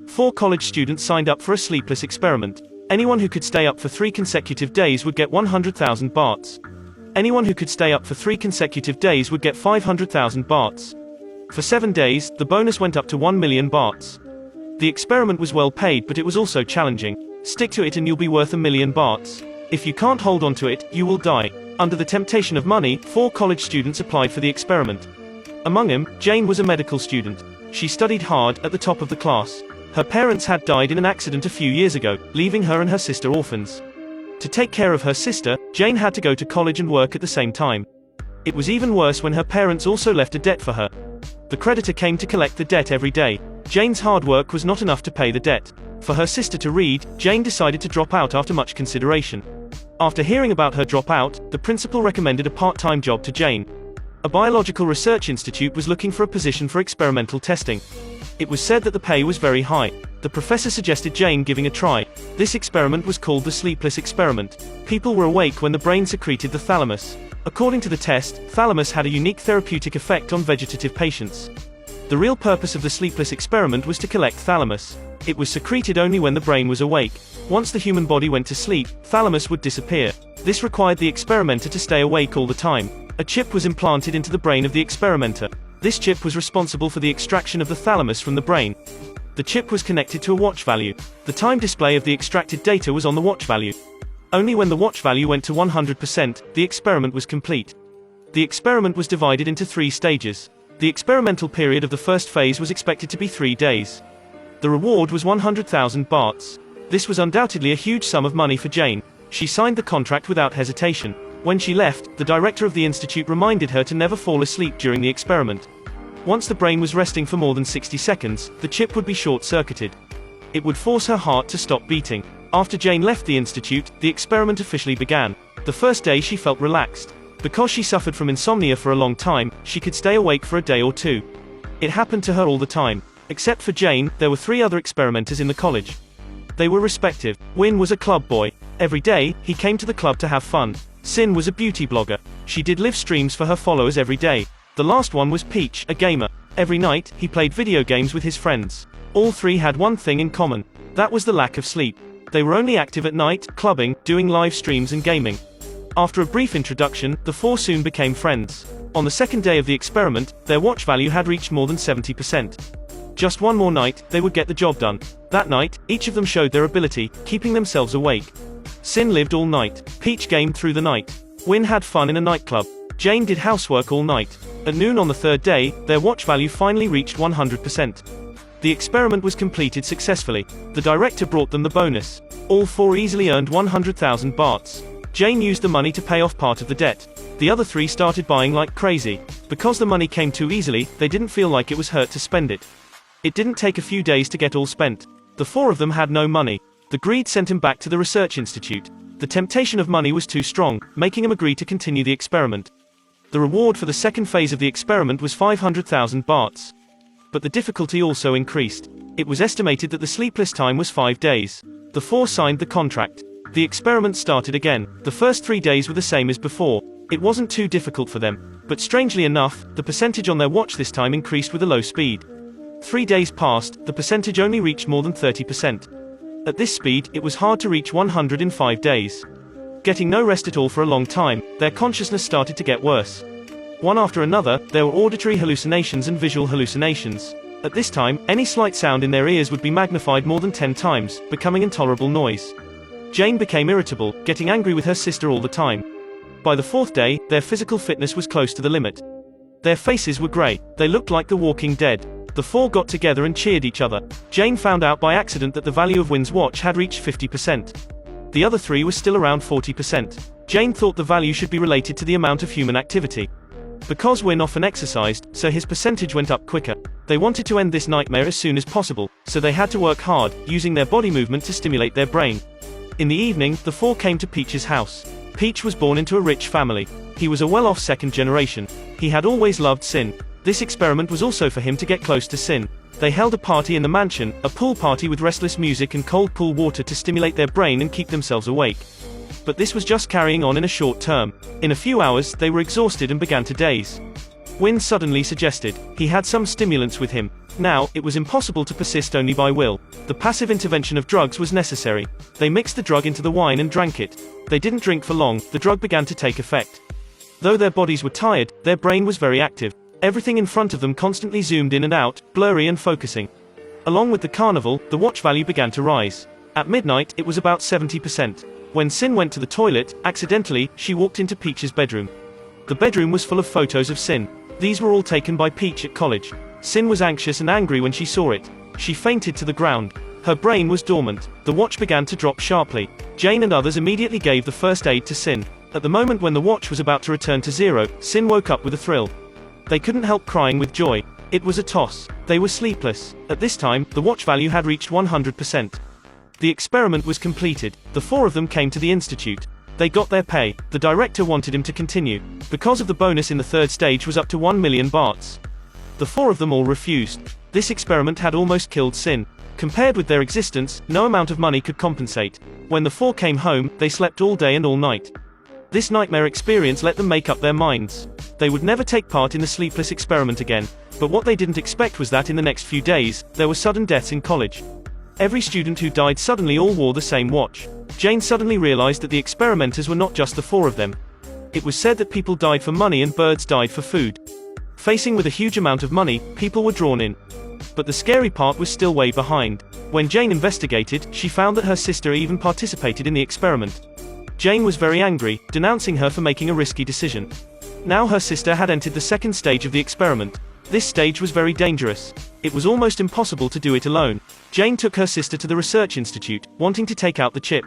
4 college students signed up for a sleepless experiment. Anyone who could stay up for 3 consecutive days would get 100,000 bahts. Anyone who could stay up for 3 consecutive days would get 500,000 bahts. For 7 days, the bonus went up to 1 million bahts. The experiment was well paid, but it was also challenging. Stick to it and you'll be worth 1 million bahts. If you can't hold on to it, you will die. Under the temptation of money, 4 college students applied for the experiment. Among them, Jane was a medical student. She studied hard, at the top of the class. Her parents had died in an accident a few years ago, leaving her and her sister orphans. To take care of her sister, Jane had to go to college and work at the same time. It was even worse when her parents also left a debt for her. The creditor came to collect the debt every day. Jane's hard work was not enough to pay the debt. For her sister to read, Jane decided to drop out after much consideration. After hearing about her dropout, the principal recommended a part-time job to Jane. A biological research institute was looking for a position for experimental testing. It was said that the pay was very high. The professor suggested Jane giving a try. This experiment was called the sleepless experiment. People were awake when the brain secreted the thalamus. According to the test, thalamus had a unique therapeutic effect on vegetative patients. The real purpose of the sleepless experiment was to collect thalamus. It was secreted only when the brain was awake. Once the human body went to sleep, thalamus would disappear. This required the experimenter to stay awake all the time. A chip was implanted into the brain of the experimenter. This chip was responsible for the extraction of the thalamus from the brain. The chip was connected to a watch value. The time display of the extracted data was on the watch value. Only when the watch value went to 100%, the experiment was complete. The experiment was divided into 3 stages. The experimental period of the first phase was expected to be 3 days. The reward was 100,000 bahts. This was undoubtedly a huge sum of money for Jane. She signed the contract without hesitation. When she left, the director of the institute reminded her to never fall asleep during the experiment. Once the brain was resting for more than 60 seconds, the chip would be short-circuited. It would force her heart to stop beating. After Jane left the institute, the experiment officially began. The first day she felt relaxed. Because she suffered from insomnia for a long time, she could stay awake for a day or 2. It happened to her all the time. Except for Jane, there were 3 other experimenters in the college. They were respective. Win was a club boy. Every day, he came to the club to have fun. Sin was a beauty blogger. She did live streams for her followers every day. The last one was Peach, a gamer. Every night, he played video games with his friends. All 3 had one thing in common. That was the lack of sleep. They were only active at night, clubbing, doing live streams and gaming. After a brief introduction, the 4 soon became friends. On the second day of the experiment, their watch value had reached more than 70%. Just one more night, they would get the job done. That night, each of them showed their ability, keeping themselves awake. Sin lived all night. Peach gamed through the night. Win had fun in a nightclub. Jane did housework all night. At noon on the third day, their watch value finally reached 100%. The experiment was completed successfully. The director brought them the bonus. All 4 easily earned 100,000 bahts. Jane used the money to pay off part of the debt. The other 3 started buying like crazy. Because the money came too easily, they didn't feel like it was hurt to spend it. It didn't take a few days to get all spent. The 4 of them had no money. The greed sent him back to the research institute. The temptation of money was too strong, making him agree to continue the experiment. The reward for the second phase of the experiment was 500,000 bahts. But the difficulty also increased. It was estimated that the sleepless time was 5 days. The 4 signed the contract. The experiment started again. The first 3 days were the same as before. It wasn't too difficult for them. But strangely enough, the percentage on their watch this time increased with a low speed. 3 days passed, the percentage only reached more than 30%. At this speed, it was hard to reach 100 in 5 days. Getting no rest at all for a long time, their consciousness started to get worse. One after another, there were auditory hallucinations and visual hallucinations. At this time, any slight sound in their ears would be magnified more than 10 times, becoming intolerable noise. Jane became irritable, getting angry with her sister all the time. By the 4th day, their physical fitness was close to the limit. Their faces were grey. They looked like the walking dead. The 4 got together and cheered each other. Jane found out by accident that the value of Win's watch had reached 50%. The other 3 were still around 40%. Jane thought the value should be related to the amount of human activity. Because Win often exercised, so his percentage went up quicker. They wanted to end this nightmare as soon as possible, so they had to work hard, using their body movement to stimulate their brain. In the evening, the 4 came to Peach's house. Peach was born into a rich family. He was a well-off second generation. He had always loved Sin. This experiment was also for him to get close to Sin. They held a party in the mansion, a pool party with restless music and cold pool water to stimulate their brain and keep themselves awake. But this was just carrying on in a short term. In a few hours, they were exhausted and began to daze. Wynne suddenly suggested he had some stimulants with him. Now, it was impossible to persist only by will. The passive intervention of drugs was necessary. They mixed the drug into the wine and drank it. They didn't drink for long, the drug began to take effect. Though their bodies were tired, their brain was very active. Everything in front of them constantly zoomed in and out, blurry and focusing. Along with the carnival, the watch value began to rise. At midnight, it was about 70%. When Sin went to the toilet, accidentally, she walked into Peach's bedroom. The bedroom was full of photos of Sin. These were all taken by Peach at college. Sin was anxious and angry when she saw it. She fainted to the ground. Her brain was dormant. The watch began to drop sharply. Jane and others immediately gave the first aid to Sin. At the moment when the watch was about to return to zero, Sin woke up with a thrill. They couldn't help crying with joy. It was a toss. They were sleepless. At this time, the watch value had reached 100%. The experiment was completed. The four of them came to the institute. They got their pay. The director wanted him to continue, because of the bonus in the third stage was up to 1 million bahts. The four of them all refused. This experiment had almost killed Sin. Compared with their existence, no amount of money could compensate. When the four came home, they slept all day and all night. This nightmare experience let them make up their minds. They would never take part in the sleepless experiment again. But what they didn't expect was that in the next few days, there were sudden deaths in college. Every student who died suddenly all wore the same watch. Jane suddenly realized that the experimenters were not just the four of them. It was said that people died for money and birds died for food. Facing with a huge amount of money, people were drawn in. But the scary part was still way behind. When Jane investigated, she found that her sister even participated in the experiment. Jane was very angry, denouncing her for making a risky decision. Now her sister had entered the second stage of the experiment. This stage was very dangerous. It was almost impossible to do it alone. Jane took her sister to the research institute, wanting to take out the chip.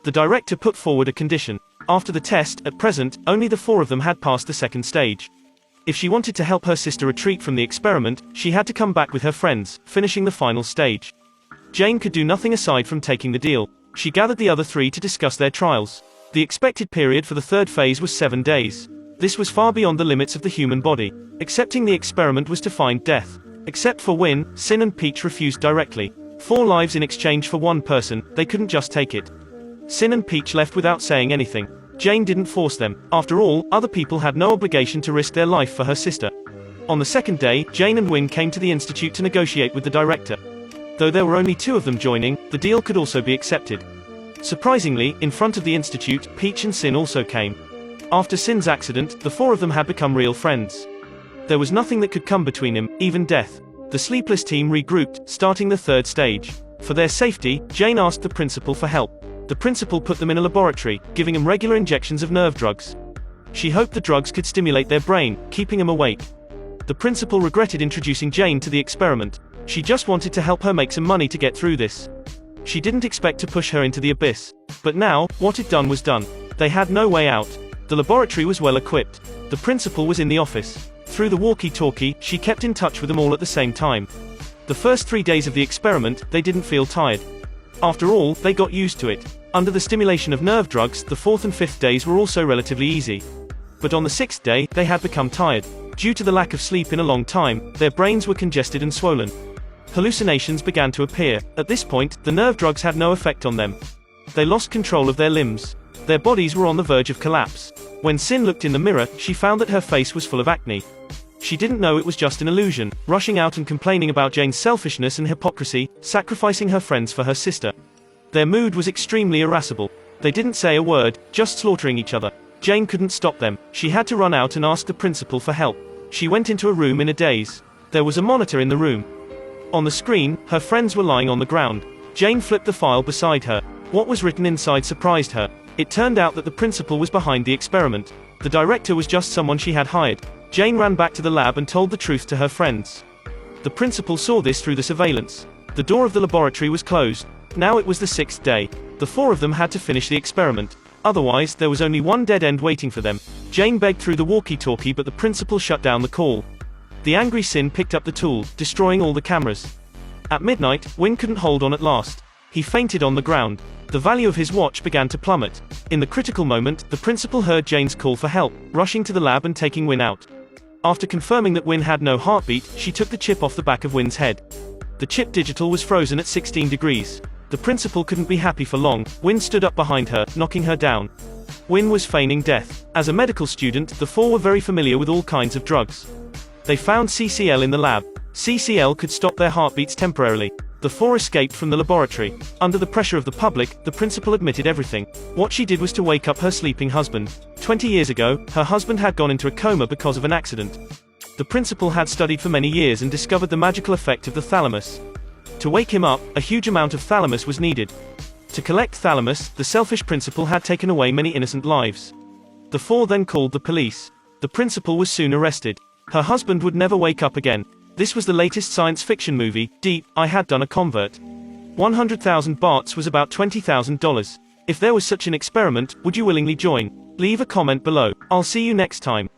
The director put forward a condition. After the test, at present, only the four of them had passed the second stage. If she wanted to help her sister retreat from the experiment, she had to come back with her friends, finishing the final stage. Jane could do nothing aside from taking the deal. She gathered the other three to discuss their trials. The expected period for the third phase was 7 days. This was far beyond the limits of the human body. Accepting the experiment was to find death. Except for Wynne, Sin and Peach refused directly. 4 lives in exchange for 1 person, they couldn't just take it. Sin and Peach left without saying anything. Jane didn't force them. After all, other people had no obligation to risk their life for her sister. On the second day, Jane and Wynne came to the institute to negotiate with the director. Though there were only 2 of them joining, the deal could also be accepted. Surprisingly, in front of the institute, Peach and Sin also came. After Sin's accident, the 4 of them had become real friends. There was nothing that could come between them, even death. The sleepless team regrouped, starting the third stage. For their safety, Jane asked the principal for help. The principal put them in a laboratory, giving them regular injections of nerve drugs. She hoped the drugs could stimulate their brain, keeping them awake. The principal regretted introducing Jane to the experiment. She just wanted to help her make some money to get through this. She didn't expect to push her into the abyss. But now, what had done was done. They had no way out. The laboratory was well equipped. The principal was in the office. Through the walkie-talkie, she kept in touch with them all at the same time. The first 3 days of the experiment, they didn't feel tired. After all, they got used to it. Under the stimulation of nerve drugs, the 4th and 5th days were also relatively easy. But on the 6th day, they had become tired. Due to the lack of sleep in a long time, their brains were congested and swollen. Hallucinations began to appear. At this point, the nerve drugs had no effect on them. They lost control of their limbs. Their bodies were on the verge of collapse. When Sin looked in the mirror, she found that her face was full of acne. She didn't know it was just an illusion, rushing out and complaining about Jane's selfishness and hypocrisy, sacrificing her friends for her sister. Their mood was extremely irascible. They didn't say a word, just slaughtering each other. Jane couldn't stop them. She had to run out and ask the principal for help. She went into a room in a daze. There was a monitor in the room. On the screen, her friends were lying on the ground. Jane flipped the file beside her. What was written inside surprised her. It turned out that the principal was behind the experiment. The director was just someone she had hired. Jane ran back to the lab and told the truth to her friends. The principal saw this through the surveillance. The door of the laboratory was closed. Now it was the 6th day. The 4 of them had to finish the experiment. Otherwise, there was only one dead end waiting for them. Jane begged through the walkie-talkie, but the principal shut down the call. The angry Sin picked up the tool, destroying all the cameras. At midnight, Wynne couldn't hold on at last. He fainted on the ground. The value of his watch began to plummet. In the critical moment, the principal heard Jane's call for help, rushing to the lab and taking Wynne out. After confirming that Wynne had no heartbeat, she took the chip off the back of Wynne's head. The chip digital was frozen at 16 degrees. The principal couldn't be happy for long. Wynne stood up behind her, knocking her down. Wynne was feigning death. As a medical student, the 4 were very familiar with all kinds of drugs. They found CCL in the lab. CCL could stop their heartbeats temporarily. The four escaped from the laboratory. Under the pressure of the public, the principal admitted everything. What she did was to wake up her sleeping husband. 20 years ago, her husband had gone into a coma because of an accident. The principal had studied for many years and discovered the magical effect of the thalamus. To wake him up, a huge amount of thalamus was needed. To collect thalamus, the selfish principal had taken away many innocent lives. The four then called the police. The principal was soon arrested. Her husband would never wake up again. This was the latest science fiction movie, Deep, I Had Done a Convert. 100,000 bahts was about $20,000. If there was such an experiment, would you willingly join? Leave a comment below. I'll see you next time.